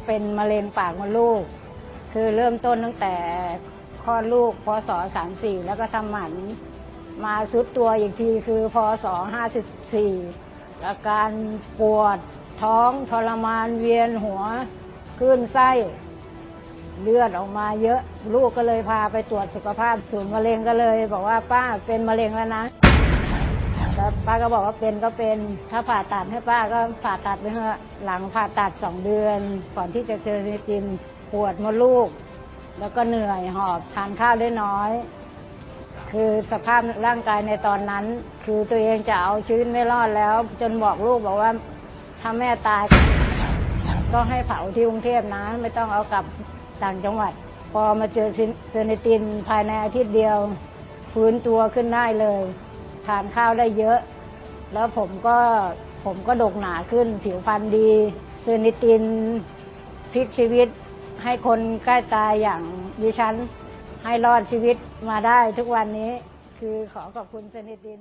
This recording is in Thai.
เป็นมะเร็งปากมดลูกคือเริ่มต้นตั้งแต่คลอดลูกพศ34แล้วก็ทำหมันมาสุดตัวอีกทีคือพศ54อาการปวดท้องทรมานเวียนหัวคลื่นไส้เลือดออกมาเยอะลูกก็เลยพาไปตรวจสุขภาพศูนย์มะเร็งก็เลยบอกว่าป้าเป็นมะเร็งแล้วนะแล้วป้าก็บอกว่าเป็นก็เป็นถ้าผ่าตัดให้ป้าก็ผ่าตัดไปเถอะหลังผ่าตัด2 เดือนก่อนที่จะเจอเซนิตินปวดมดลูกแล้วก็เหนื่อยหอบทานข้าวได้น้อยคือสภาพร่างกายในตอนนั้นคือตัวเองจะเอาชีวิตไม่รอดแล้วจนบอกลูกบอกว่าถ้าแม่ตายก็ให้เผาที่กรุงเทพนะไม่ต้องเอากลับต่างจังหวัดพอมาเจอเซนิตินภายในอาทิตย์เดียวฟื้นตัวขึ้นได้เลยทานข้าวได้เยอะแล้วผมก็ดกหนาขึ้นผิวพรรณดีเซนิตินพลิกชีวิตให้คนใกล้ตายอย่างดิฉันให้รอดชีวิตมาได้ทุกวันนี้คือขอขอบคุณเซนิติน